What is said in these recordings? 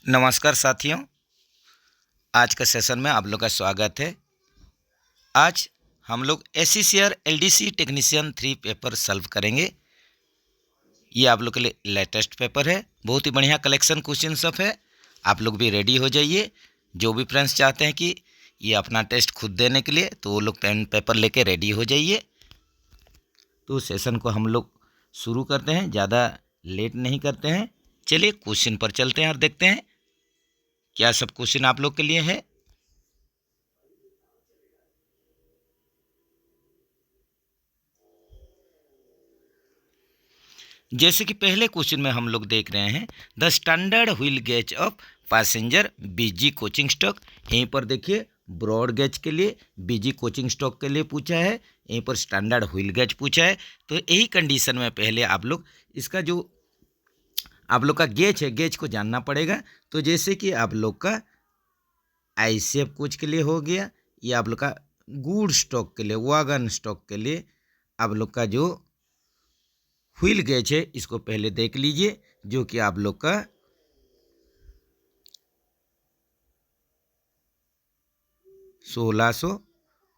नमस्कार साथियों, आज का सेशन में आप लोग का स्वागत है। आज हम लोग एसीसीआर एलडीसी टेक्नीशियन 3 पेपर सॉल्व करेंगे। ये आप लोग के लिए लेटेस्ट पेपर है, बहुत ही बढ़िया कलेक्शन क्वेश्चन सब है। आप लोग भी रेडी हो जाइए। जो भी फ्रेंड्स चाहते हैं कि ये अपना टेस्ट खुद देने के लिए, तो वो लोग पेन पेपर लेके रेडी हो जाइए। तो सेशन को हम लोग शुरू करते हैं, ज़्यादा लेट नहीं करते हैं। चलिए क्वेश्चन पर चलते हैं और देखते हैं क्या सब क्वेश्चन आप लोग के लिए है। जैसे कि पहले क्वेश्चन में हम लोग देख रहे हैं, the standard wheel gauge of passenger BG coaching stock. यहीं पर देखिए ब्रॉड गेज के लिए, बीजी कोचिंग स्टॉक के लिए पूछा है, यहीं पर स्टैंडर्ड व्हील गेज पूछा है। तो यही कंडीशन में पहले आप लोग इसका जो आप लोग का गेज है, गेज को जानना पड़ेगा। तो जैसे कि आप लोग का आईसीएफ कोच के लिए हो गया, ये आप लोग का गुड स्टॉक के लिए, वागन स्टॉक के लिए आप लोग का जो व्हील गेज है, इसको पहले देख लीजिए, जो कि आप लोग का 1600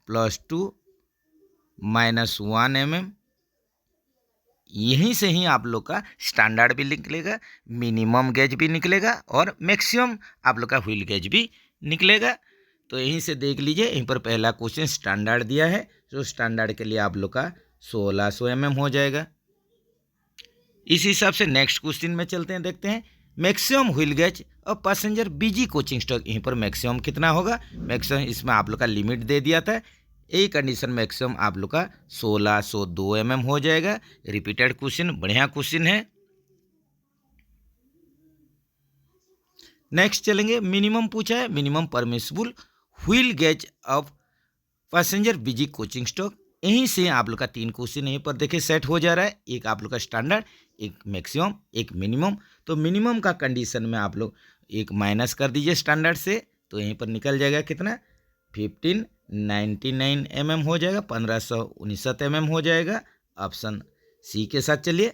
+ 2 - 1 mm। यहीं से ही आप लोग का स्टैंडर्ड भी निकलेगा, मिनिमम गेज भी निकलेगा और मैक्सिमम आप लोग का व्हील गेज भी निकलेगा। तो यहीं से देख लीजिए, यहीं पर पहला क्वेश्चन स्टैंडर्ड दिया है, तो स्टैंडर्ड के लिए आप लोग का 1600 mm हो जाएगा। इस हिसाब से नेक्स्ट क्वेश्चन में चलते हैं, देखते हैं मैक्सिमम व्हील गेज और पैसेंजर बीजी कोचिंग स्टॉक। यहीं पर मैक्सिमम कितना होगा, मैक्सिमम इसमें आप लोग का लिमिट दे दिया था, यही कंडीशन मैक्सिमम आप लोग का 1602 mm हो जाएगा। रिपीटेड क्वेश्चन, बढ़िया क्वेश्चन है। नेक्स्ट चलेंगे, मिनिमम पूछा है, minimum permissible wheel gauge of passenger BG coaching stock. यहीं से आप लोग का 3 क्वेश्चन यहीं पर देखिए सेट हो जा रहा है, एक आप लोग का स्टैंडर्ड, एक मैक्सिमम, एक मिनिमम। तो मिनिमम का कंडीशन में आप लोग एक माइनस कर दीजिए स्टैंडर्ड से, तो यहीं पर निकल जाएगा कितना, 1599 mm हो जाएगा, 1569 mm हो जाएगा। ऑप्शन सी के साथ चलिए।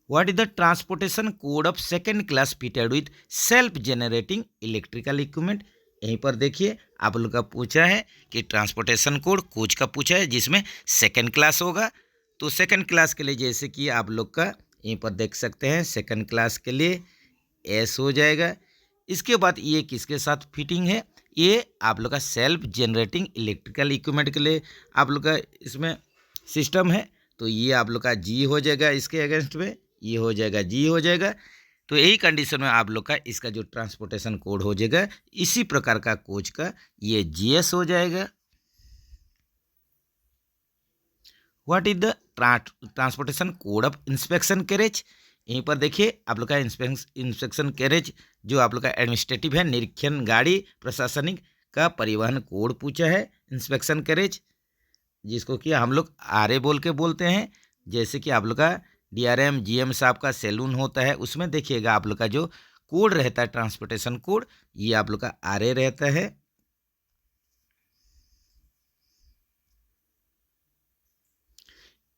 What is the transportation code of second class fitted with self generating electrical equipment. यहीं पर देखिए आप लोग का पूछा है कि ट्रांसपोर्टेशन कोड कोच का पूछा है, जिसमें सेकेंड क्लास होगा। तो सेकेंड क्लास के लिए जैसे कि आप लोग का यहीं पर देख सकते हैं, सेकेंड क्लास के लिए एस हो जाएगा। इसके बाद ये किसके साथ फिटिंग है, ये आप लोग का सेल्फ जनरेटिंग इलेक्ट्रिकल इक्विपमेंट के लिए आप लोग का इसमें सिस्टम है। तो ये आप लोग का जी हो जाएगा, इसके अगेंस्ट में ये हो जाएगा, जी हो जाएगा। तो यही कंडीशन में आप लोग का इसका जो ट्रांसपोर्टेशन कोड हो जाएगा, इसी प्रकार का कोच का ये जीएस हो जाएगा। What is the transportation code of inspection carriage. यहीं पर देखिए आप लोग का इंस्पेक्शन कैरेज जो आप लोग का एडमिनिस्ट्रेटिव है, निरीक्षण गाड़ी प्रशासनिक का परिवहन कोड पूछा है, इंस्पेक्शन कैरेज, जिसको कि हम लोग आरए बोल के बोलते हैं। जैसे कि आप लोग का डीआरएम जीएम साहब का सैलून होता है, उसमें देखिएगा आप लोग का जो कोड रहता है ट्रांसपोर्टेशन कोड, ये आप लोग का आरए रहता है।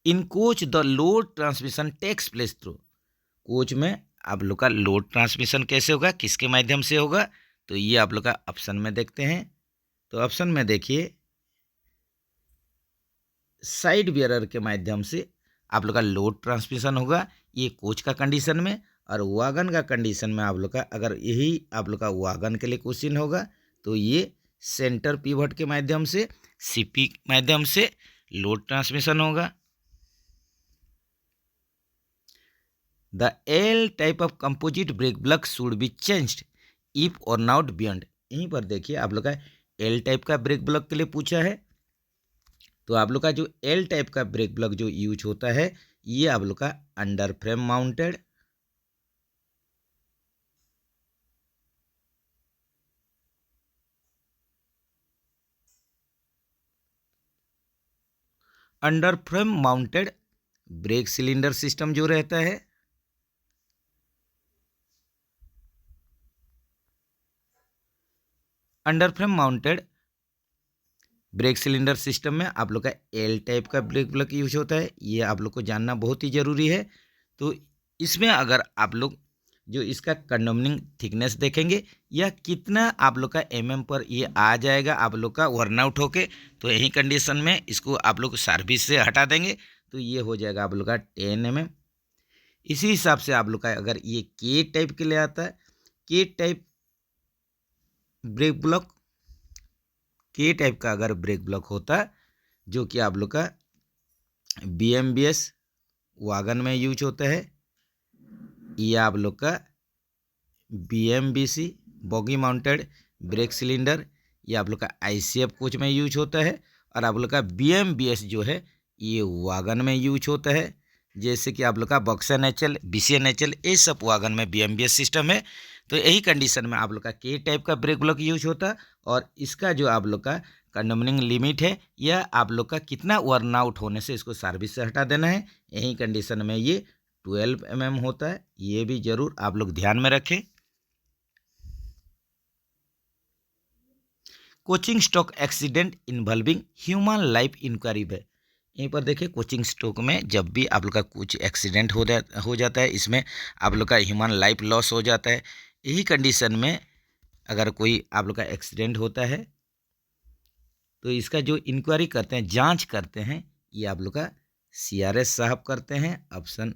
In coach the load transmission takes place through. Coach में आप लोग का लोड ट्रांसमिशन कैसे होगा, किसके माध्यम से होगा, तो ये आप लोग का ऑप्शन में देखते हैं। तो ऑप्शन में देखिए साइड बियरर के माध्यम से आप लोग का लोड ट्रांसमिशन होगा, ये कोच का कंडीशन में। और वागन का कंडीशन में आप लोग का, अगर यही आप लोग का वागन के लिए क्वेश्चन होगा, तो ये सेंटर पिवट के माध्यम से, सीपी के माध्यम से लोड ट्रांसमिशन होगा। The L type of composite brake block should be changed if or not beyond. यहीं पर देखिए आप लोग का एल टाइप का ब्रेक ब्लॉक के लिए पूछा है। तो आप लोग का जो एल टाइप का ब्रेक ब्लॉक जो यूज होता है, ये आप लोग का under frame mounted, under frame mounted brake cylinder system जो रहता है, under frame mounted brake cylinder system में आप लोग का एल टाइप का ब्रेक ब्लॉक यूज होता है, ये आप लोग को जानना बहुत ही ज़रूरी है। तो इसमें अगर आप लोग जो इसका कंडोमिनिंग थिकनेस देखेंगे या कितना आप लोग का पर ये आ जाएगा आप लोग का वर्नआउट होके, तो यही कंडीशन में इसको आप लोग सर्विस से हटा देंगे तो ये हो जाएगा आप लोग का 10 इसी हिसाब से आप लोग का अगर ये के टाइप के लिए आता है, के टाइप ब्रेक ब्लॉक, के टाइप का अगर ब्रेक ब्लॉक होता है जो कि आप लोग का BMBS वागन में यूज होता है, या आप लोग का BMBC boggy mounted brake cylinder, ये आप लोग का ICF कोच में यूज होता है, और आप लोग का BMBS जो है ये वागन में यूज होता है। जैसे कि आप लोग का बक्सा नेचल, BCA नेचल, ये सब वागन में BMBS सिस्टम है। तो यही कंडीशन में आप लोग का के टाइप का ब्रेक ब्लॉक यूज होता है, और इसका जो आप लोग का कंडोमिनिंग लिमिट है यह आप लोग का कितना वर्नआउट होने से इसको सर्विस से हटा देना है, यही कंडीशन में ये 12 mm होता है। ये भी जरूर आप लोग ध्यान में रखें। Coaching stock accident involving human life inquiry है। यहीं पर देखिए कोचिंग स्टॉक में जब भी आप लोग का कुछ एक्सीडेंट हो जाता है, इसमें आप लोग का ह्यूमन लाइफ लॉस हो जाता है। यही कंडीशन में अगर कोई आप लोग का एक्सीडेंट होता है तो इसका जो इंक्वायरी करते हैं, जांच करते हैं, ये आप लोग का CRS साहब करते हैं। ऑप्शन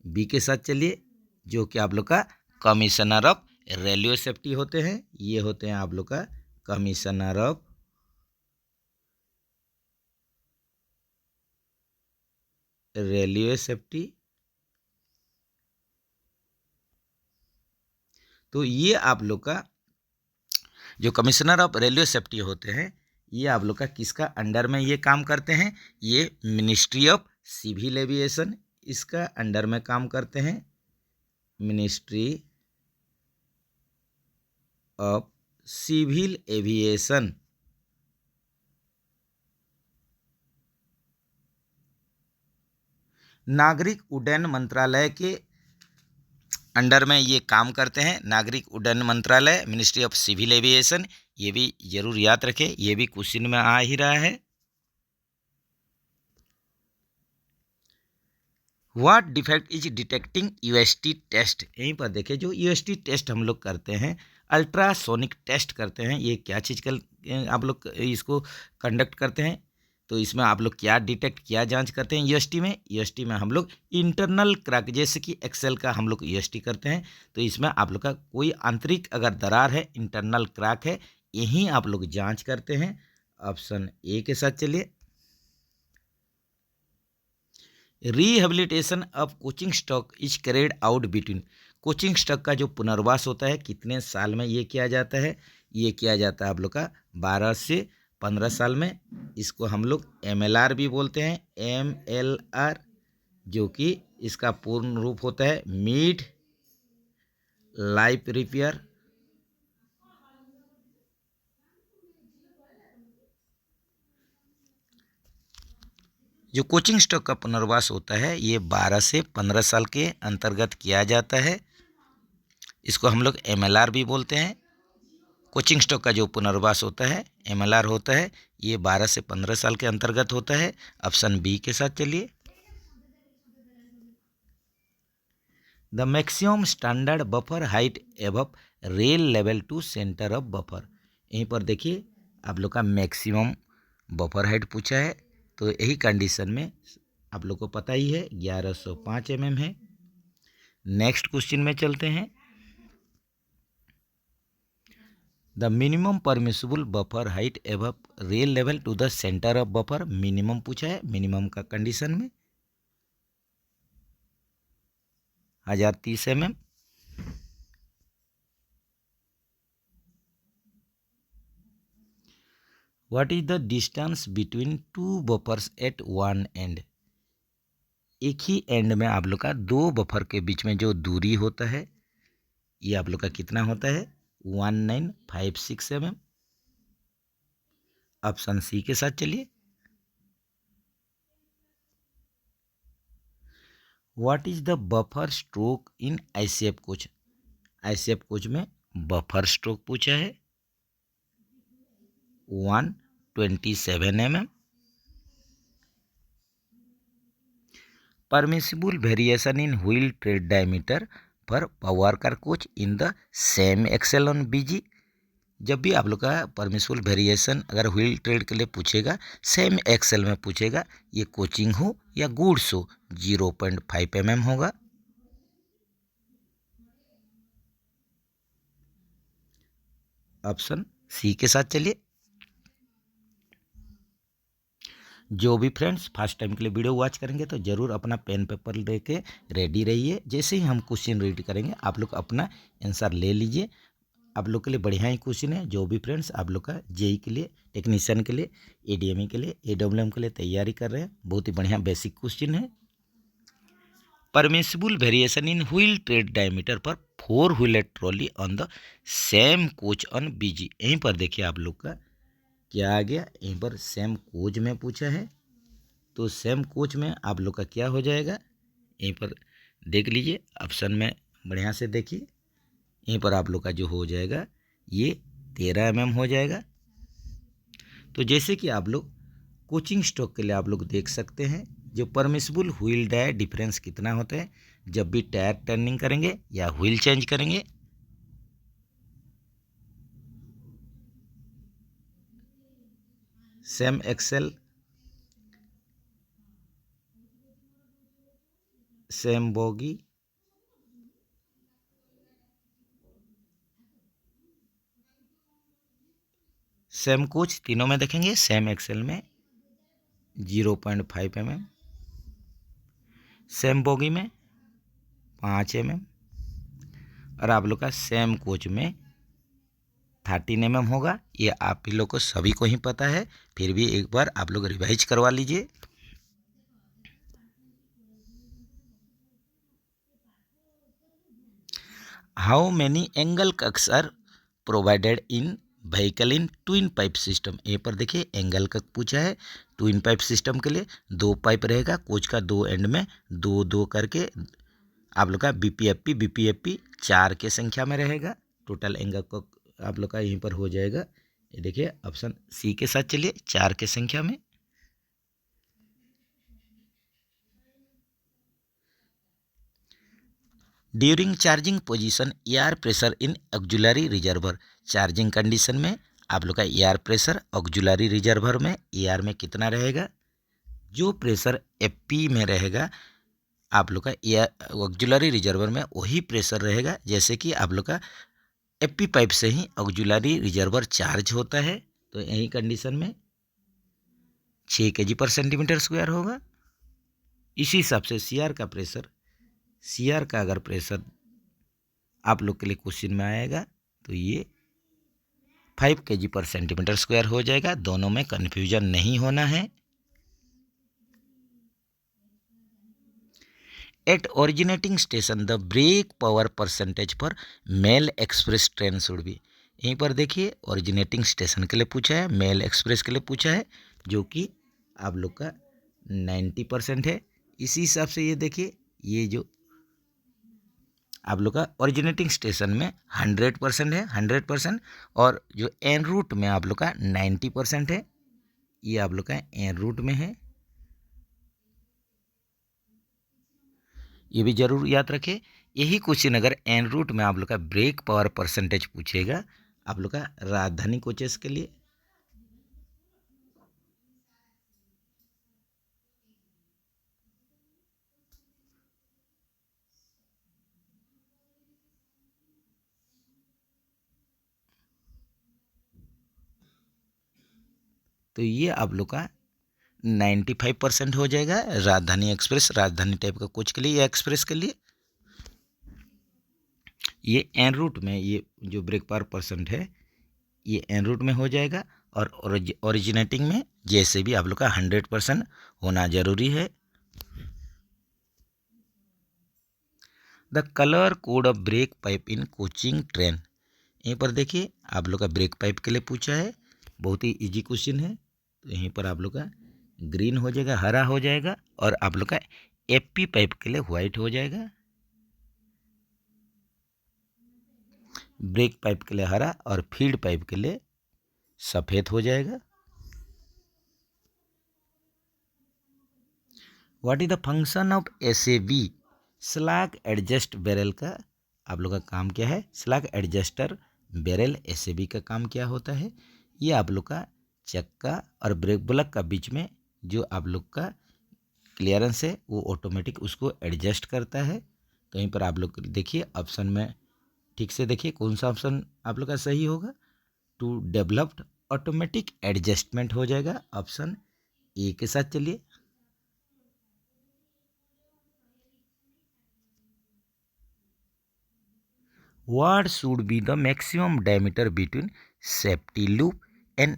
बी के साथ चलिए, जो कि आप लोग का कमिश्नर ऑफ रेलवे सेफ्टी होते हैं। ये होते हैं आप लोग का कमिश्नर ऑफ रेलवे सेफ्टी। तो ये आप लोग का जो कमिश्नर ऑफ रेलवे सेफ्टी होते हैं, ये आप लोग का किसका अंडर में ये काम करते हैं, ये मिनिस्ट्री ऑफ सिविल एविएशन इसका अंडर में काम करते हैं। Ministry of civil aviation. नागरिक उड्डयन मंत्रालय के अंडर में ये काम करते हैं। नागरिक उड्डयन मंत्रालय, मिनिस्ट्री ऑफ सिविल एविएशन, ये भी जरूर याद रखें, ये भी क्वेश्चन में आ ही रहा है। What defect is detecting UST test. यहीं पर देखिए जो UST टेस्ट हम लोग करते हैं, अल्ट्रासोनिक टेस्ट करते हैं, ये क्या चीज़ का आप लोग इसको कंडक्ट करते हैं, तो इसमें आप लोग क्या डिटेक्ट, क्या जांच करते हैं UST में हम लोग इंटरनल क्रैक, जैसे कि एक्सेल का हम लोग UST करते हैं, तो इसमें आप लोग का कोई आंतरिक अगर दरार है, इंटरनल क्रैक है, यही आप लोग जांच करते हैं। ऑप्शन ए के साथ चलिए। Rehabilitation of coaching stock is carried out between. Coaching stock का जो पुनर्वास होता है कितने साल में ये किया जाता है, ये किया जाता है आप लोग का 12 से 15 साल में। इसको हम लोग MLR भी बोलते हैं, MLR, जो कि इसका पूर्ण रूप होता है मिड लाइफ रिपेयर। जो कोचिंग स्टॉक का पुनर्वास होता है ये 12 से 15 साल के अंतर्गत किया जाता है, इसको हम लोग MLR भी बोलते हैं। कोचिंग स्टॉक का जो पुनर्वास होता है MLR होता है, ये 12 से 15 साल के अंतर्गत होता है। ऑप्शन बी के साथ चलिए। The maximum standard buffer height above rail level to centre of buffer. यहीं पर देखिए आप लोग का मैक्सिमम बफर हाइट पूछा है, तो यही कंडीशन में आप लोग को पता ही है 1105 mm है। नेक्स्ट क्वेश्चन में चलते हैं। The minimum permissible buffer height above rail level to the centre of buffer, minimum पूछा है, मिनिमम का कंडीशन में 1030 mm। What is the distance between two buffers at one end. एक ही एंड में आप लोग का दो बफर के बीच में जो दूरी होता है ये आप लोग का कितना होता है, 1956 mm। ऑप्शन सी के साथ चलिए। What is the buffer stroke in ICF coach. ICF coach में बफर स्ट्रोक पूछा है 127 mm। Permissible variation in wheel tread diameter पर power car coach in the same axle on BG. जब भी आप लोग का परमिसिबल वेरिएशन अगर व्हील ट्रेड के लिए पूछेगा, सेम एक्सेल में पूछेगा, ये कोचिंग हो या गुड्स हो, 0.5 mm होगा। ऑप्शन सी के साथ चलिए। जो भी फ्रेंड्स फर्स्ट टाइम के लिए वीडियो वॉच करेंगे तो ज़रूर अपना पेन पेपर लेके रेडी रहिए। जैसे ही हम क्वेश्चन रीड करेंगे आप लोग अपना आंसर ले लीजिए। आप लोग के लिए बढ़िया ही क्वेश्चन है। जो भी फ्रेंड्स आप लोग का जेई के लिए, टेक्नीशियन के लिए, एडीएमई के लिए, एडब्ल्यूएम के लिए तैयारी कर रहे हैं, बहुत ही बढ़िया बेसिक क्वेश्चन है। Permissible variation in wheel tread diameter पर 4 wheeler trolley on the same coach on BG. यहीं पर देखिए आप लोग का क्या आ गया, यहीं पर सेम कोच में पूछा है, तो सेम कोच में आप लोग का क्या हो जाएगा, यहीं पर देख लीजिए ऑप्शन में बढ़िया से देखिए। यहीं पर आप लोग का जो हो जाएगा ये 13 mm हो जाएगा। तो जैसे कि आप लोग कोचिंग स्ट्रोक के लिए आप लोग देख सकते हैं, जो परमिसिबल व्हील डाय डिफरेंस कितना होता है जब भी टायर टर्निंग करेंगे या व्हील चेंज करेंगे। Same axle, same bogie, same coach, तीनों में देखेंगे सेम एक्सेल में 0.5 mm, सेम बोगी में 5 mm, और आप लोग का सेम कोच में 13 mm होगा। ये आप ही लोग को सभी को ही पता है, फिर भी एक बार आप लोग रिवाइज करवा लीजिए। How many angle cocks are provided in vehicle in twin pipe system. ये पर देखिए एंगल कक पूछा है। ट्विन पाइप सिस्टम के लिए 2 पाइप रहेगा, कोच का 2 एंड में 2-2 करके आप लोग का बीपीएफपी 4 के संख्या में रहेगा। टोटल एंगल कक आप लोग का यहीं पर हो जाएगा। ये देखिए ऑप्शन सी के साथ चलिए, 4 के संख्या में। During charging position air pressure in auxiliary reservoir. Charging condition में आप लोग का एयर प्रेशर ऑक्सिलरी रिजर्वर में एयर में कितना रहेगा, जो प्रेशर एफपी में रहेगा आप लोग का एयर ऑक्सिलरी रिजर्वर में वही प्रेशर रहेगा जैसे कि आप लोग का एफपी पाइप से ही ऑक्सिलरी रिजर्वर चार्ज होता है। तो यही कंडीशन में 6 kg/cm² होगा। इसी हिसाब से सीआर का प्रेशर, सीआर का अगर प्रेशर आप लोग के लिए क्वेश्चन में आएगा तो ये 5 kg/cm² हो जाएगा। दोनों में कन्फ्यूजन नहीं होना है। At originating station the brake power percentage पर mail express train should be. यहीं पर देखिए ओरिजिनेटिंग स्टेशन के लिए पूछा है, मेल एक्सप्रेस के लिए पूछा है, जो कि आप लोग का 90% है। इसी हिसाब से ये देखिए, ये जो आप लोग का ओरिजिनेटिंग स्टेशन में 100% है, 100%, और जो एन रूट में आप लोग का 90% है। ये आप लोग का एन रूट में है, ये भी जरूर याद रखें। यही क्वेश्चन अगर एन रूट में आप लोग का ब्रेक पावर परसेंटेज पूछेगा आप लोग का राजधानी कोचेस के लिए, तो ये आप लोग का 95% हो जाएगा। राजधानी एक्सप्रेस, राजधानी टाइप का कोच के लिए या एक्सप्रेस के लिए, ये एन रूट में ये जो ब्रेक पावर परसेंट है ये एन रूट में हो जाएगा। और ओरिजिनेटिंग में जैसे भी आप लोग का 100% होना जरूरी है। The colour code of break pipe in coaching train. यहीं पर देखिए आप लोग का ब्रेक पाइप के लिए पूछा है, बहुत ही इजी क्वेश्चन है। तो यहीं पर आप लोग का ग्रीन हो जाएगा, हरा हो जाएगा, और आप लोग का एफपी पाइप के लिए व्हाइट हो जाएगा। ब्रेक पाइप के लिए हरा और फीड पाइप के लिए सफ़ेद हो जाएगा। What is the function of SAB, slag adjust barrel का आप लोग का काम क्या है? स्लैग एडजस्टर बैरल एसएबी का काम क्या होता है? ये आप लोग का चक्का और ब्रेक ब्लॉक का बीच में जो आप लोग का क्लियरेंस है वो ऑटोमेटिक उसको एडजस्ट करता है। तो यहीं पर आप लोग देखिए ऑप्शन में ठीक से देखिए कौन सा ऑप्शन आप लोग का सही होगा। टू डेवलप्ड ऑटोमेटिक एडजस्टमेंट हो जाएगा ऑप्शन ए के साथ। चलिए what should be the maximum diameter between safety loop and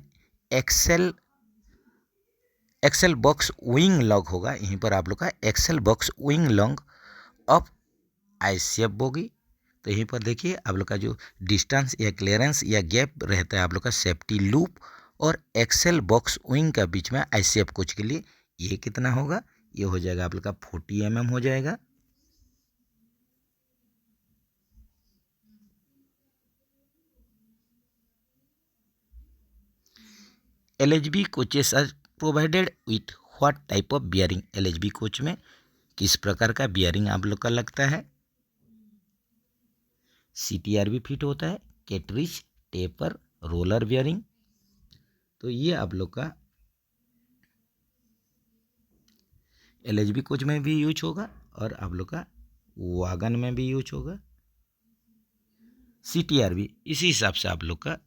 axle box wing lug होगा। यहीं पर आप लोग का axle box wing lug of ICF bogie. तो यहीं पर देखिए आप लोग का जो डिस्टेंस या क्लियरेंस या गैप रहता है आप लोग का सेफ्टी लूप और एक्सेल बॉक्स विंग का बीच में आईसीएफ कोच के लिए ये कितना होगा? ये हो जाएगा आप लोग का 40 mm हो जाएगा। LHB coaches are provided with what type of bearing? LHB coach में किस प्रकार का बियरिंग आप लोग का लगता है? सीटीआर भी फिट होता है, कैटरिज, टेपर, रोलर बियरिंग। तो ये आप लोग का एलएचबी कोच में भी यूज होगा और आप लोग का वागन में भी यूज होगा। सीटीआर भी इसी हिसाब से आप लोग का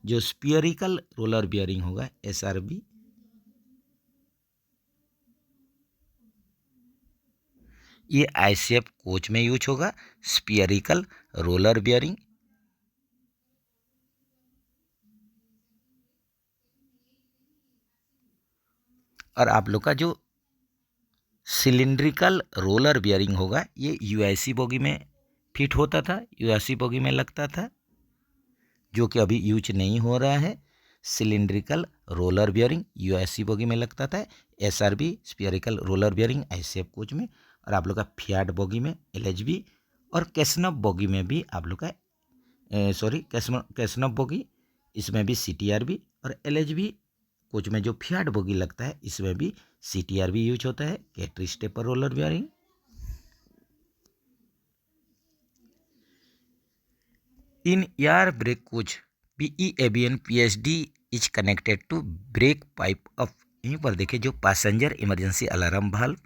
जो स्पियरिकल रोलर बियरिंग होगा एसआरबी, ये आईसीएफ कोच में यूज होगा स्पियरिकल रोलर बियरिंग। और आप लोग का जो सिलिंड्रिकल रोलर बियरिंग होगा ये यूआईसी बोगी में फिट होता था, यूआईसी बोगी में लगता था, जो कि अभी यूज नहीं हो रहा है। Cylindrical roller bearing USC bogie में लगता था, SRB spherical roller bearing ICF coach में, और आप लोग का फियाट बोगी में एलएचबी और कैसनब बोगी में भी आप लोग का कैसनब बोगी इसमें भी सीटीआर भी, और एलएचबी कोच में जो फियाट बोगी लगता है इसमें भी सीटीआर भी यूज होता है, cartridge tapered roller bearing. In air brake coach PEABN PSD is connected to brake pipe of. यहीं पर देखिए जो पैसेंजर इमरजेंसी अलार्म वाल्व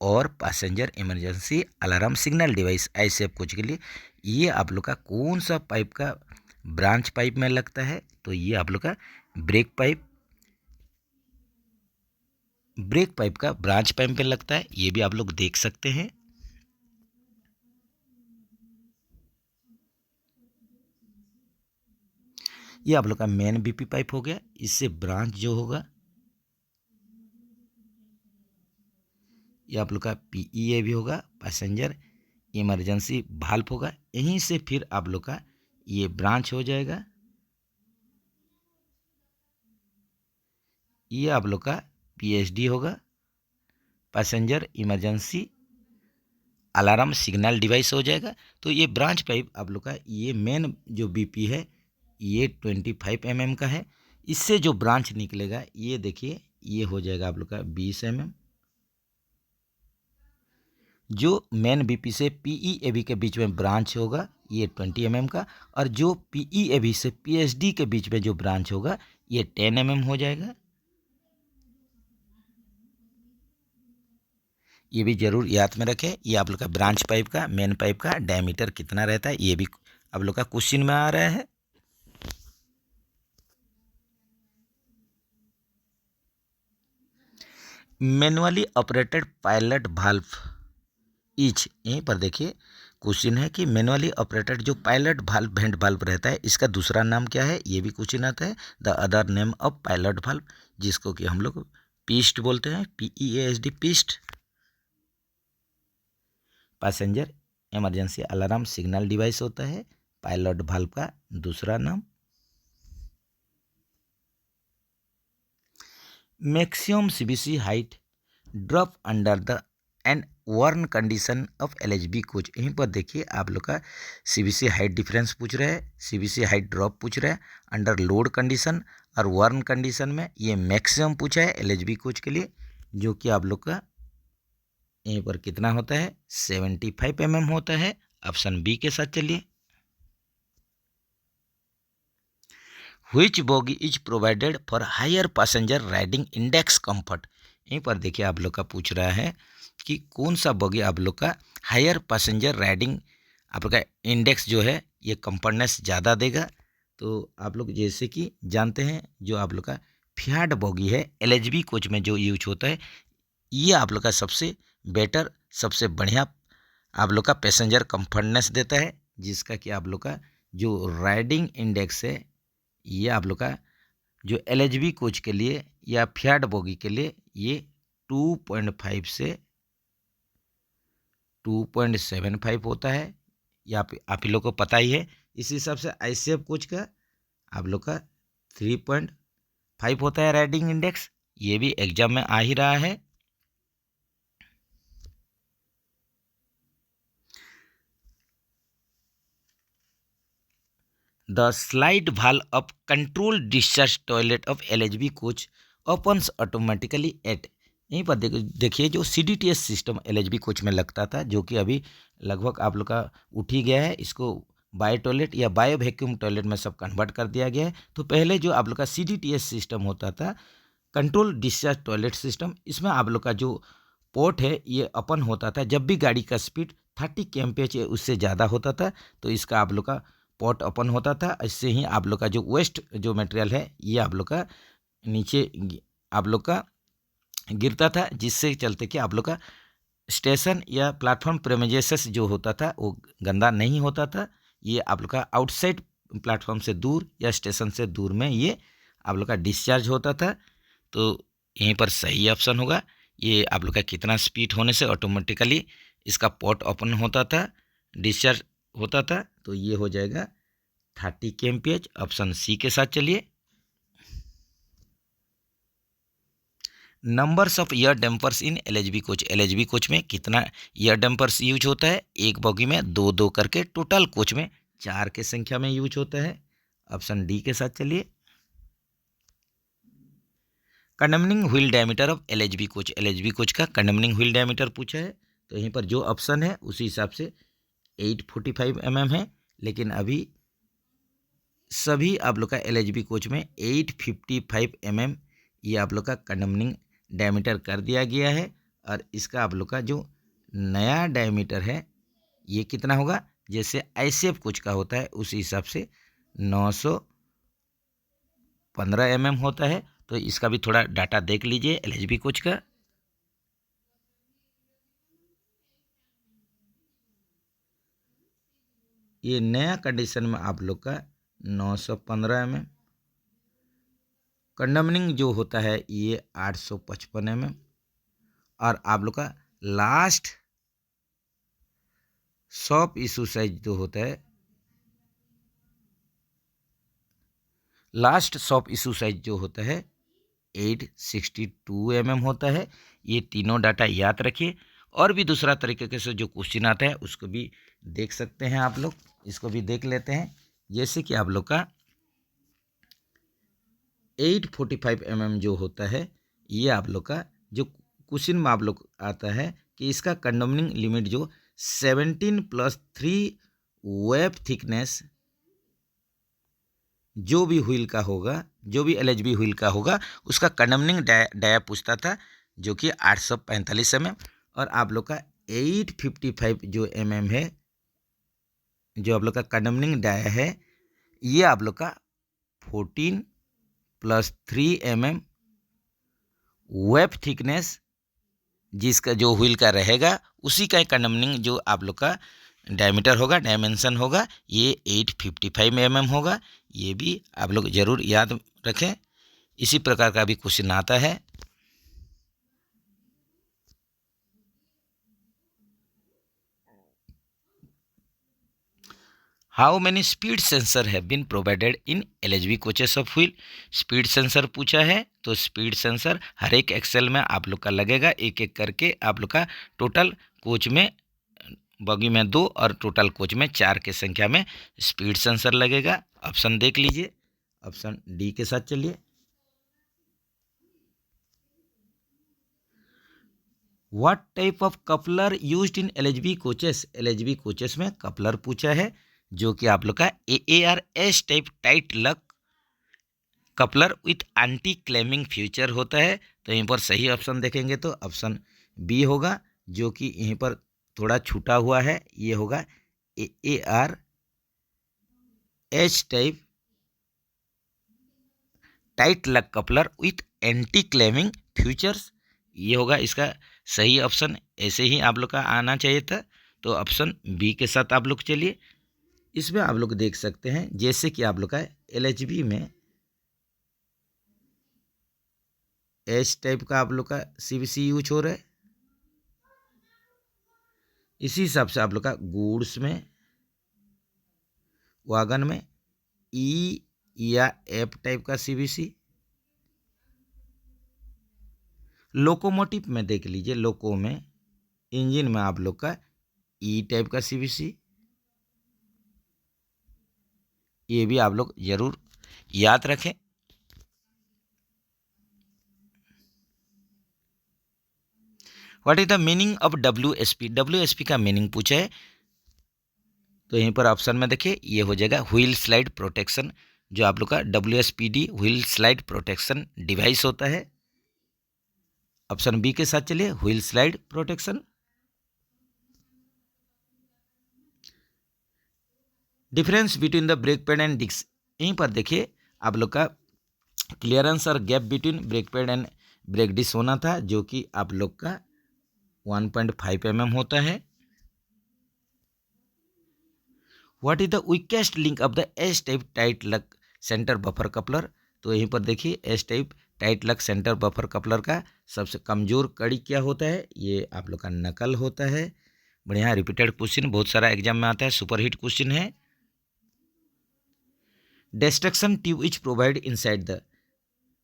और passenger emergency alarm signal device ICF coach के लिए ये आप लोग का कौन सा पाइप का ब्रांच पाइप में लगता है? तो ये आप लोग का ब्रेक पाइप का ब्रांच पाइप में लगता है। ये भी आप लोग देख सकते हैं। ये आप लोग का मेन बीपी पाइप हो गया, इससे ब्रांच जो होगा ये आप लोग का पीईए भी होगा, पैसेंजर इमरजेंसी वाल्व होगा। यहीं से फिर आप लोग का ये ब्रांच हो जाएगा। ये आप लोग का पीएचडी होगा, passenger emergency alarm signal device हो जाएगा। तो ये ब्रांच पाइप आप लोग का ये मेन जो बीपी है ये 25 mm का है। इससे जो ब्रांच निकलेगा ये देखिए ये हो जाएगा आप लोग का 20 mm। जो मेन बीपी से पीईएबी के बीच में ब्रांच होगा ये 20 mm का, और जो पीईएबी से पीएचडी के बीच में जो ब्रांच होगा ये 10 mm हो जाएगा। ये भी जरूर याद में रखें। ये आप लोग का ब्रांच पाइप का मेन पाइप का डायमीटर कितना रहता है ये भी आप लोग का क्वेश्चन में आ रहा है। Manually operated pilot valve etch, यहीं पर देखिए क्वेश्चन है कि मैनुअली ऑपरेटेड जो पायलट वाल्व वेंट वाल्व रहता है इसका दूसरा नाम क्या है? ये भी क्वेश्चन आता है। The other name of pilot valve, जिसको कि हम लोग पिस्ट बोलते हैं, PEASD पिस्ट। Passenger emergency alarm signal device होता है पायलट वाल्व का दूसरा नाम। Maximum CBC height drop under the end worn condition of LHB coach. यहीं पर देखिए आप लोग का सीबीसी हाइट डिफरेंस पूछ रहा है, सीबीसी हाइट ड्रॉप पूछ रहा है, अंडर लोड कंडीशन और वर्न कंडीशन में ये मैक्सिमम पूछा है एलएचबी कोच के लिए। जो कि आप लोग का यहीं पर कितना होता है 75 mm होता है। ऑप्शन बी के साथ चलिए। Which bogie is provided for higher passenger riding index comfort. यहीं पर देखिए आप लोग का पूछ रहा है कि कौन सा बोगी आप लोग का हायर पैसेंजर राइडिंग आप लोग का इंडेक्स जो है ये कंफर्टनेस ज़्यादा देगा। तो आप लोग जैसे कि जानते हैं जो आप लोग का फियाट बोगी है एलएचबी कोच में जो यूज होता है, ये आप लोग का सबसे बेटर, सबसे बढ़िया आप लोग का पैसेंजर कंफर्टनेस देता है, जिसका कि आप लोग का जो राइडिंग इंडेक्स है ये आप लोग का जो एलएचबी कोच के लिए या फियाट बोगी के लिए ये 2.5 से 2.75 होता है। या आप ही लोग को पता ही है। इस हिसाब से आईसीएफ कोच का आप लोग का 3.5 होता है राइडिंग इंडेक्स। ये भी एग्जाम में आ ही रहा है। The slide valve of control discharge toilet of LHB coach opens automatically at. यहीं पर देखिए जो सीडीटीएस सिस्टम एलएचबी कोच में लगता था, जो कि अभी लगभग आप लोग का उठ ही गया है, इसको बायो टॉयलेट या बायो वैक्यूम टॉयलेट में सब कन्वर्ट कर दिया गया है। तो पहले जो आप लोग का सीडीटीएस सिस्टम होता था, कंट्रोल डिस्चार्ज टॉयलेट सिस्टम, इसमें आप लोग का जो पोर्ट है ये ओपन होता था जब भी गाड़ी का स्पीड 30 kmph उससे ज़्यादा होता था, तो इसका आप लोग का पोर्ट ओपन होता था। इससे ही आप लोग का जो वेस्ट जो मटेरियल है ये आप लोग का नीचे आप लोग का गिरता था, जिससे चलते कि आप लोग का स्टेशन या प्लेटफॉर्म प्रेमिजेसेस जो होता था वो गंदा नहीं होता था। ये आप लोग का आउटसाइड प्लेटफॉर्म से दूर या स्टेशन से दूर में ये आप लोग का डिस्चार्ज होता था। तो यहीं पर सही ऑप्शन होगा। ये आप लोग का कितना स्पीड होने से ऑटोमेटिकली इसका पोर्ट ओपन होता था, डिस्चार्ज होता था, तो ये हो जाएगा 30 kmph। ऑप्शन सी के साथ चलिए। Numbers of year dampers in LHB coach. LHB coach में कितना ईयर डैम्पर्स यूज होता है? एक बोगी में दो दो करके, टोटल कोच में 4 के संख्या में यूज होता है। ऑप्शन डी के साथ चलिए। Condemning wheel diameter of LHB coach. LHB coach का कंडमनिंग व्हील डायमीटर पूछा है, तो यहीं पर जो ऑप्शन है उसी हिसाब से 845 mm है। लेकिन अभी सभी आप लोग का एलएचबी कोच में 855 mm ये आप लोग का कंडमनिंग डायमीटर कर दिया गया है। और इसका आप लोग का जो नया डायमीटर है ये कितना होगा? जैसे आईसीएफ कोच का होता है उसी हिसाब से 915 mm होता है। तो इसका भी थोड़ा डाटा देख लीजिए एलएचबी कोच का। ये नया कंडीशन में आप लोग का 915 mm। कंडमनिंग जो होता है ये 855 mm। और आप लोग का लास्ट शॉप इशू साइज जो होता है, लास्ट शॉप इशू साइज जो होता है 862 mm होता है। ये तीनों डाटा याद रखिए। और भी दूसरा तरीके से जो क्वेश्चन आता है उसको भी देख सकते हैं आप लोग, इसको भी देख लेते हैं। जैसे कि आप लोग का 845 mm जो होता है ये आप लोग का जो क्वेश्चन में आप लोग आता है कि इसका कंडमनिंग लिमिट जो 17+3 वेब थिकनेस जो भी व्हील का होगा, जो भी एलएचबी व्हील का होगा उसका कंडमनिंग डाया पूछता था, जो कि 845 mm। और आप लोग का 855 जो mm है, जो आप लोग का कंडमनिंग डाया है, ये आप लोग का 14+3 mm वेब थिकनेस जिसका जो व्हील का रहेगा उसी का कंडमनिंग जो आप लोग का डायमीटर होगा, डायमेंशन होगा, ये 855 mm होगा। ये भी आप लोग ज़रूर याद रखें। इसी प्रकार का भी क्वेश्चन आता है। How many speed sensor have been provided in LHB coaches of wheel. Speed sensor पूछा है, तो स्पीड सेंसर हर एक एक्सेल में आप लोग का लगेगा, एक एक करके आप लोग का टोटल कोच में बगी में 2 और टोटल कोच में 4 के संख्या में स्पीड सेंसर लगेगा। ऑप्शन देख लीजिए। ऑप्शन डी के साथ चलिए। What type of coupler used in LHB coaches, LHB coaches में कपलर पूछा है, जो कि आप लोग का AARS type tight luck coupler with anti claiming future होता है। तो यहीं पर सही ऑप्शन देखेंगे तो ऑप्शन बी होगा, जो कि यहीं पर थोड़ा छूटा हुआ है, ये होगा AARS type tight luck coupler with anti claiming futures, ये होगा इसका सही ऑप्शन। ऐसे ही आप लोग का आना चाहिए था, तो ऑप्शन बी के साथ आप लोग चलिए। इसमें आप लोग देख सकते हैं जैसे कि आप लोग का एलएचबी में एच टाइप का आप लोग का सीबीसी यूज हो रहा है, इसी हिसाब से आप लोग का गुड्स में, वागन में ई या एफ टाइप का सीबीसी, लोकोमोटिव में देख लीजिए, लोको में इंजन में आप लोग का ई टाइप का सीबीसी, ये भी आप लोग जरूर याद रखें। What is the meaning of WSP, WSP का मीनिंग पूछा है, तो यहीं पर ऑप्शन में देखिए ये हो जाएगा व्हील स्लाइड प्रोटेक्शन, जो आप लोग का WSPD wheel slide protection device होता है। ऑप्शन बी के साथ चलिए, wheel slide protection. Difference between the brake pad and disc, यहीं पर देखिए आप लोग का क्लियरेंस और gap between brake pad and brake disc होना था, जो कि आप लोग का 1.5 mm होता है। What is the weakest link of the S type tight luck centre buffer coupler, तो यहीं पर देखिए S type tight luck centre buffer coupler का सबसे कमजोर कड़ी क्या होता है, ये आप लोग का नकल होता है। बढ़िया रिपीटेड क्वेश्चन बहुत सारा एग्जाम में आता है, सुपरहिट क्वेश्चन है। Destruction tube is provide inside the,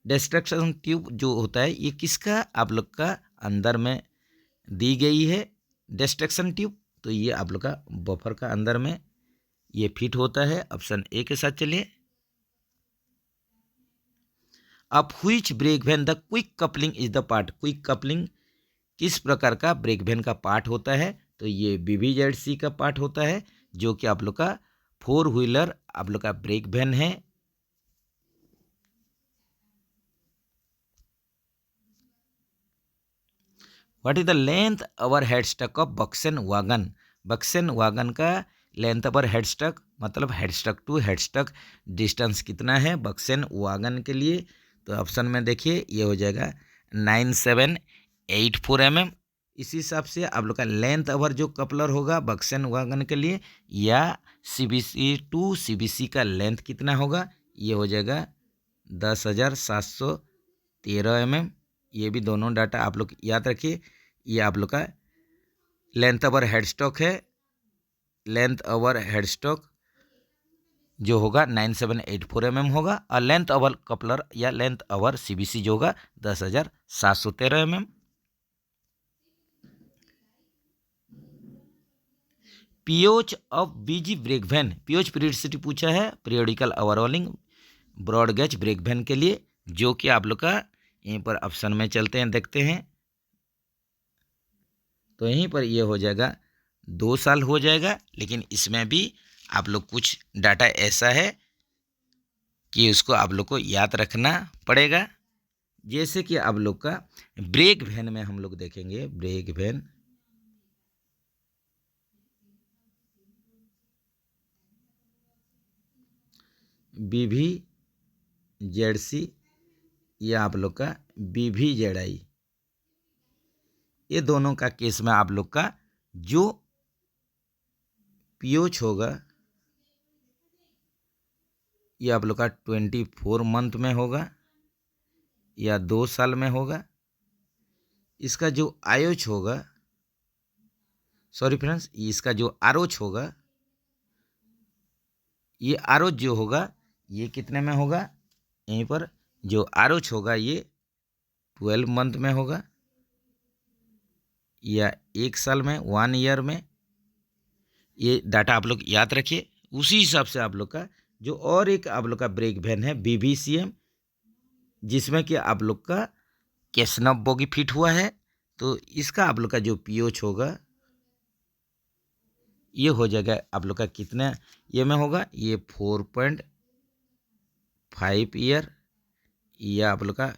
destruction tube जो होता है ये किसका आप लोग का अंदर में दी गई है डिस्ट्रक्शन ट्यूब, तो ये आप लोग का बफर का अंदर में ये फिट होता है। ऑप्शन ए के साथ चलिए। अब which brake when the quick coupling is the part, quick coupling किस प्रकार का ब्रेक वैन का पार्ट होता है, तो ये BBZC का पार्ट होता है, जो कि आप लोग का 4 व्हीलर आप लोग का ब्रेक वैन है। What is the length over headstock of BOXN wagon, BOXN wagon का लेंथ ओवर हेडस्टक मतलब हेडस्टक टू हेडस्टक डिस्टेंस कितना है बक्सेन वागन के लिए, तो ऑप्शन में देखिए ये हो जाएगा 9784 mm। इसी हिसाब से आप लोग का लेंथ ओवर जो कपलर होगा बक्सेन वागन के लिए, या CBC टू CBC का लेंथ कितना होगा, ये हो जाएगा 10,713 mm। ये भी दोनों डाटा आप लोग याद रखिए। ये आप लोग का लेंथ ओवर हेडस्टॉक है, लेंथ ओवर हेडस्टॉक जो होगा 9784 mm होगा, और लेंथ ओवर कपलर या लेंथ ओवर CBC जो होगा 10,713 mm। POH of BG brake van, POH periodicity पूछा है periodical overhauling broad gauge brake van के लिए, जो कि आप लोग का यहीं पर ऑप्शन में चलते हैं देखते हैं, तो यहीं पर ये हो जाएगा 2 साल हो जाएगा। लेकिन इसमें भी आप लोग कुछ डाटा ऐसा है कि उसको आप लोग को याद रखना पड़ेगा। जैसे कि आप लोग का ब्रेक वैन में हम लोग देखेंगे, ब्रेक वैन BBZC या आप लोग का BBZI, ये दोनों का केस में आप लोग का जो पीओच होगा ये आप लोग का 24 मंथ में होगा या 2 साल में होगा। इसका जो आयोच होगा, सॉरी फ्रेंड्स, इसका जो आरोच होगा, ये आरोच जो होगा ये कितने में होगा, यहीं पर जो आरोच होगा ये 12 मंथ में होगा या 1 साल में, 1 ईयर में। ये डाटा आप लोग याद रखिए। उसी हिसाब से आप लोग का जो और एक आप लोग का ब्रेक वैन है BBCM, जिसमें कि आप लोग का कैसनब बोगी फिट हुआ है, तो इसका आप लोग का जो पीओच होगा ये हो जाएगा आप लोग का कितना ये में होगा, ये 4.5 ईयर या आप लोग का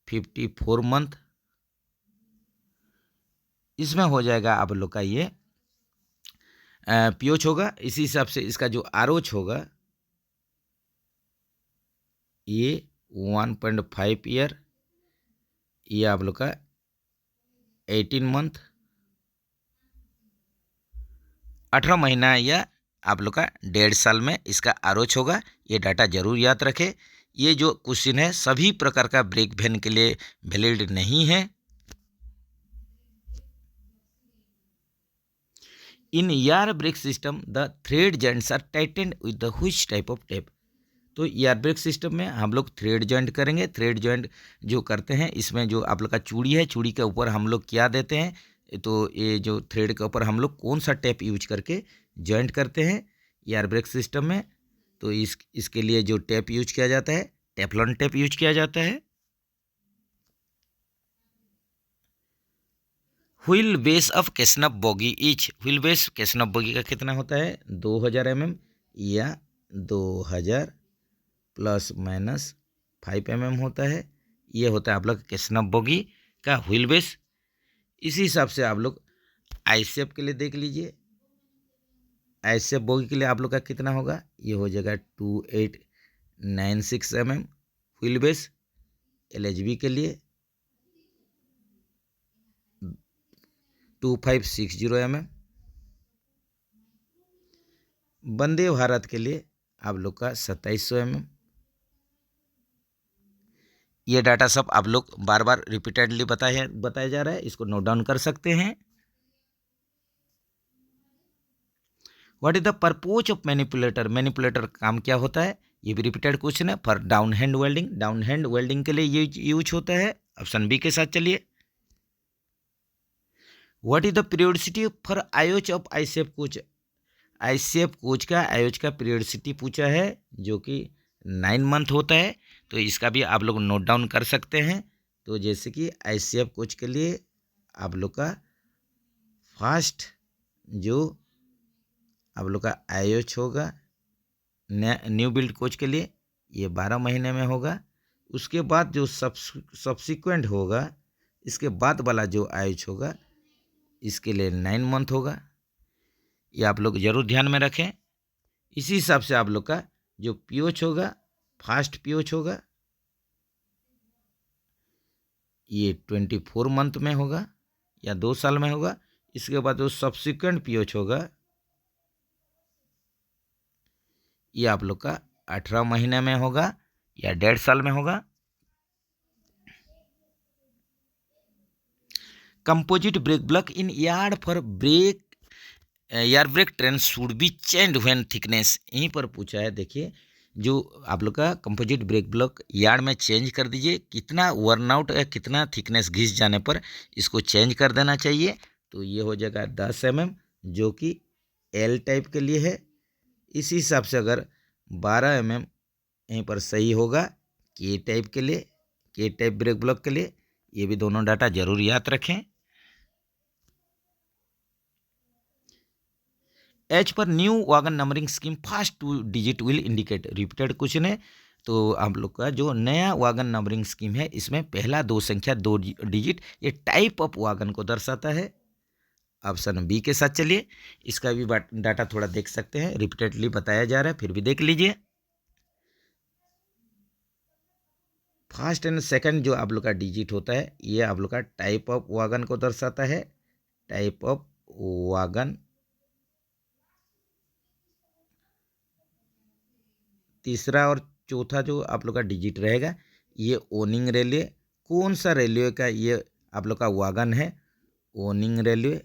54 मंथ, इसमें हो जाएगा आप लोग का ये पीओच होगा। इसी हिसाब से इसका जो आरओच होगा ये 1.5 ईयर या आप लोग का 18 मंथ, 18 महीना या आप लोग का 1.5 साल में इसका आरओच होगा। ये डाटा जरूर याद रखें। ये जो क्वेश्चन है सभी प्रकार का ब्रेक वैन के लिए वैलिड नहीं है। In air brake system the thread joints are tightened with the which type of tape. तो एयर ब्रेक सिस्टम में हम लोग थ्रेड जॉइंट करेंगे। थ्रेड जॉइंट जो करते हैं इसमें जो आप लोग का चूड़ी है, चूड़ी के ऊपर हम लोग क्या देते हैं, तो ये जो थ्रेड के ऊपर हम लोग कौन सा टेप यूज करके जॉइंट करते हैं एयर ब्रेक सिस्टम में, तो इसके लिए जो टेप यूज किया जाता है टेफ्लॉन टेप यूज किया जाता है। Wheel base of Casnub bogie is, wheel base Casnub bogie का कितना होता है 2000 mm या 2000 प्लस माइनस 5 mm होता है। ये होता है आप लोग कैसनप बोगी का व्हील बेस। इसी हिसाब से आप लोग आईसेप के लिए देख लीजिए। आईसेप बोगी के लिए आप लोग का कितना होगा, ये हो जाएगा 2896 mm व्हील बेस। एलएचबी के लिए 2560 mm। वंदे भारत के लिए आप लोग का 2700 mm। ये डाटा सब आप लोग बार बार रिपीटेडली बताया जा रहा है, इसको नोट डाउन कर सकते हैं। What is the purpose of manipulator, manipulator काम क्या होता है, ये भी रिपीटेड क्वेश्चन है। For down hand welding, down hand welding के लिए ये यूज होता है। ऑप्शन बी के साथ चलिए। What is the periodicity for IOH of ICF coach, ICF coach का आयोच का पीरियडिसिटी पूछा है जो कि 9 मंथ होता है। तो इसका भी आप लोग नोट डाउन कर सकते हैं। तो जैसे कि आईसीएफ कोच के लिए आप लोग का फर्स्ट जो आप लोग का आयोच होगा न्यू बिल्ड कोच के लिए ये 12 महीने में होगा। उसके बाद जो सब्सिक्वेंट होगा इसके बाद वाला जो आयोच होगा इसके लिए 9 मंथ होगा। ये आप लोग जरूर ध्यान में रखें। इसी हिसाब से आप लोग का जो पीओच होगा फास्ट पीओच होगा ये 24 मंथ में होगा या 2 साल में होगा। इसके बाद जो सब्सिक्वेंट पीओच होगा ये आप लोग का 18 महीने में होगा या 1.5 साल में होगा। Composite brake block in yard for brake air brake train should be change when thickness, यहीं पर पूछा है। देखिए जो आप लोग का कंपोजिट ब्रेक ब्लॉक यार्ड में चेंज कर दीजिए, कितना वर्नआउट या कितना थिकनेस घिस जाने पर इसको चेंज कर देना चाहिए। तो ये हो जाएगा 10 mm जो कि एल टाइप के लिए है। इसी हिसाब से अगर 12 mm यहीं पर सही होगा के टाइप के लिए, के टाइप ब्रेक ब्लॉक के लिए। ये भी दोनों डाटा जरूर याद रखें। एच पर new wagon numbering scheme first 2 digit will indicate, repeated question है। तो आप लोग का जो नया वागन नंबरिंग स्कीम है इसमें पहला 2 संख्या 2 डिजिट ये टाइप ऑफ वागन को दर्शाता है। ऑप्शन बी के साथ चलिए। इसका भी डाटा थोड़ा देख सकते हैं, रिपीटेडली बताया जा रहा है, फिर भी देख लीजिए। फर्स्ट एंड सेकंड जो आप लोग का डिजिट होता है ये आप लोग का टाइप ऑफ वागन को दर्शाता है। Type of wagon. तीसरा और चौथा जो आप लोग का डिजिट रहेगा ये ओनिंग रेलवे, कौन सा रेलवे का ये आप लोग का वागन है, ओनिंग रेलवे।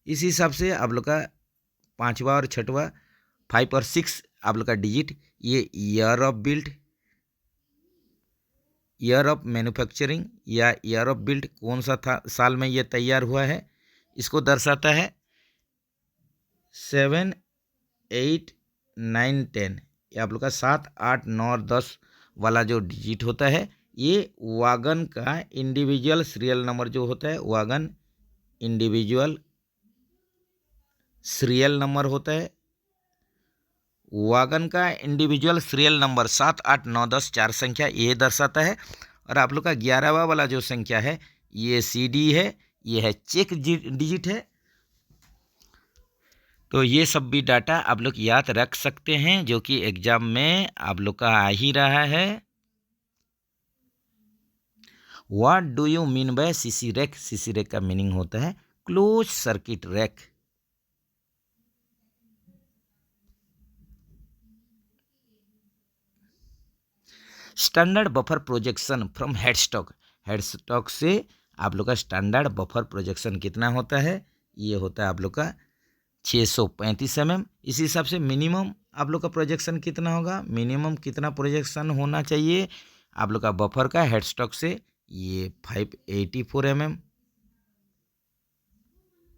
इस हिसाब से आप लोग का पांचवा और छठवा 5 और 6 आप लोग का डिजिट ये year of build, year of manufacturing या ईयर ऑफ बिल्ड कौन सा था साल में ये तैयार हुआ है इसको दर्शाता है। 7, 8, 9, 10 ये आप लोग का 7, 8, 9 और 10 वाला जो डिजिट होता है ये वागन का इंडिविजुअल सीरियल नंबर जो होता है, वागन इंडिविजुअल सीरियल नंबर होता है। वागन का इंडिविजुअल सीरियल नंबर 7, 8, 9, 10 4 संख्या ये दर्शाता है। और आप लोग का 11वां वाला जो संख्या है ये CD है, ये है चेक डिजिट है। तो ये सब भी डाटा आप लोग याद रख सकते हैं, जो कि एग्जाम में आप लोग का आ ही रहा है। What do you mean by CC rack? CC rack का मीनिंग होता है close circuit rack. Standard buffer projection from headstock. Headstock से आप लोग का स्टैंडर्ड बफर प्रोजेक्शन कितना होता है? ये होता है आप लोग का 635 mm। इस हिसाब से मिनिमम आप लोग का प्रोजेक्शन कितना होगा? मिनिमम कितना प्रोजेक्शन होना चाहिए आप लोग का बफर का हेडस्टॉक से? ये 584 mm।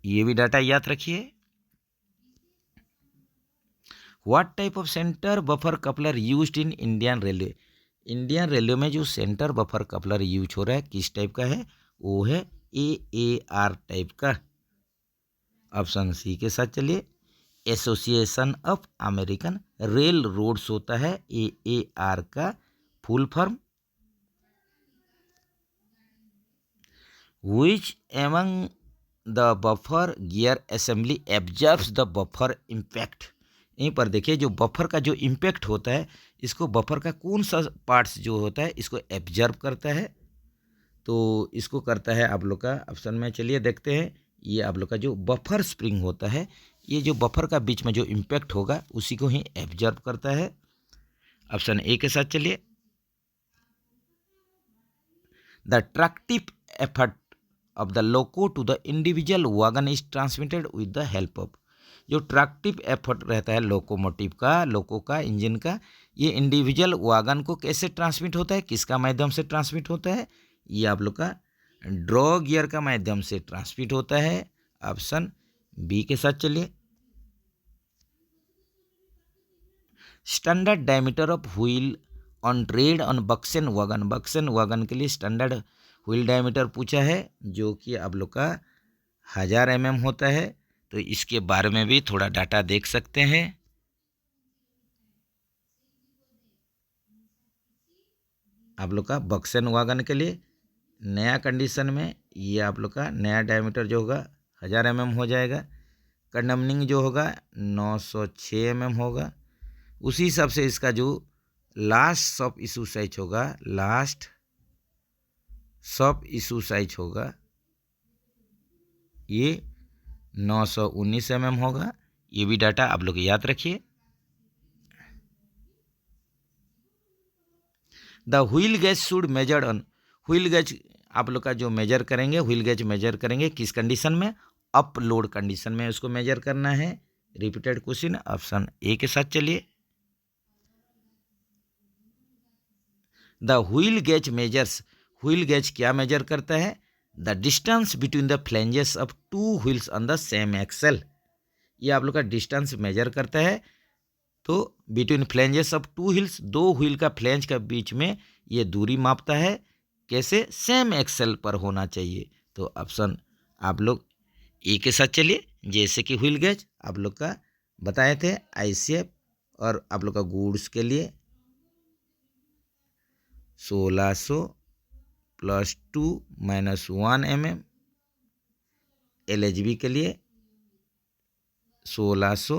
ये भी डाटा याद रखिए। What type of centre buffer coupler used in Indian railway? Indian railway में जो सेंटर बफर कपलर यूज हो रहा है किस टाइप का है? वो है AAR टाइप का। ऑप्शन सी के साथ चलिए। Association of American rail roads होता है AAR का full form. Which among the buffer gear assembly absorbs the buffer impact? यहीं पर देखिए, जो बफर का जो इम्पैक्ट होता है इसको बफर का कौन सा पार्ट्स जो होता है इसको एब्जॉर्ब करता है? तो इसको करता है आप लोग का ऑप्शन में चलिए देखते हैं। ये आप लोग का जो बफर स्प्रिंग होता है, ये जो बफर का बीच में जो इम्पैक्ट होगा उसी को ही एब्जॉर्ब करता है। ऑप्शन ए के साथ चलिए। The tractive effort of the loco to the individual wagon is transmitted with the help of. जो ट्रैक्टिव एफर्ट रहता है लोकोमोटिव का, लोको का, इंजन का, ये इंडिविजुअल वैगन को कैसे ट्रांसमिट होता है? किसका माध्यम से ट्रांसमिट होता है? ये आप लोग का ड्रॉ गियर का माध्यम से ट्रांसमिट होता है। ऑप्शन बी के साथ चलिए। Standard diameter of wheel on tread on BOXN wagon. BOXN wagon के लिए स्टैंडर्ड व्हील डायमीटर पूछा है, जो कि आप लोग का 1000 mm होता है। तो इसके बारे में भी थोड़ा डाटा देख सकते हैं। आप लोग का बक्सेन वैगन के लिए नया कंडीशन में ये आप लोग का नया डायमीटर जो होगा 1000 mm हो जाएगा। कंडमनिंग जो होगा 906 mm होगा। उसी हिसाब से इसका जो लास्ट सब इशू साइज होगा, लास्ट सब इशू साइज होगा, ये 919 mm होगा। ये भी डाटा आप लोग याद रखिए। The wheel gauge should measured on. Wheel gauge आप लोग का जो मेजर करेंगे, व्हील गेज मेजर करेंगे किस कंडीशन में? अपलोड कंडीशन में उसको मेजर करना है। Repeated question. ऑप्शन ए के साथ चलिए। The wheel gauge measures. Wheel gauge क्या मेजर करता है? The distance between the flanges of two wheels on the same axle. ये आप लोग का डिस्टेंस मेजर करता है। तो between flanges of two wheels, दो व्हील का फ्लेंज का बीच में ये दूरी मापता है। कैसे? सेम एक्सेल पर होना चाहिए। तो ऑप्शन आप लोग ए के साथ चलिए। जैसे कि व्हील गेज आप लोग का बताए थे ICF, और आप लोग का गुड्स के लिए 1600 + 2 - 1 mm, LHB के लिए 1600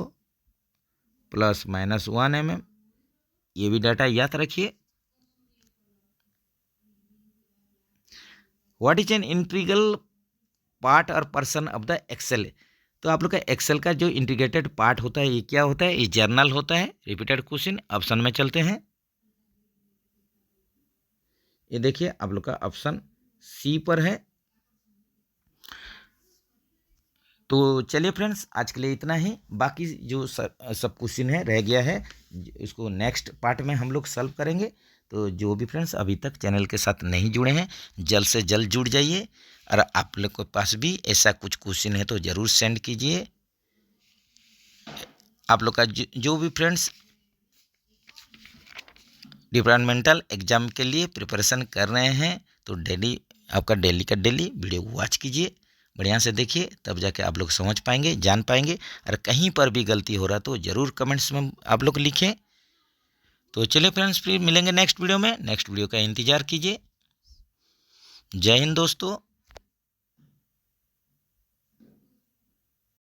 + -1 mm। ये भी डाटा याद रखिए। What is an integral part और पर्सन ऑफ द एक्सेल? तो आप लोग का एक्सेल का जो इंटीग्रेटेड पार्ट होता है ये क्या होता है? ये जर्नल होता है। Repeated question. ऑप्शन में चलते हैं। ये देखिए आप लोग का ऑप्शन सी पर है। तो चलिए फ्रेंड्स, आज के लिए इतना ही। बाकी जो सब क्वेश्चन है रह गया है, इसको नेक्स्ट पार्ट में हम लोग सॉल्व करेंगे। तो जो भी फ्रेंड्स अभी तक चैनल के साथ नहीं जुड़े हैं, जल्द से जल्द जुड़ जाइए। और आप लोग के पास भी ऐसा कुछ क्वेश्चन है तो ज़रूर सेंड कीजिए। आप लोग का जो भी फ्रेंड्स डिपार्टमेंटल एग्जाम के लिए प्रिपरेशन कर रहे हैं तो डेली आपका डेली का डेली वीडियो वॉच कीजिए, बढ़िया से देखिए, तब जाके आप लोग समझ पाएंगे, जान पाएंगे। और कहीं पर भी गलती हो रहा तो ज़रूर कमेंट्स में आप लोग लिखें। तो चलिए फ्रेंड्स, फिर मिलेंगे नेक्स्ट वीडियो में। नेक्स्ट वीडियो का इंतज़ार कीजिए। जय हिंद दोस्तों।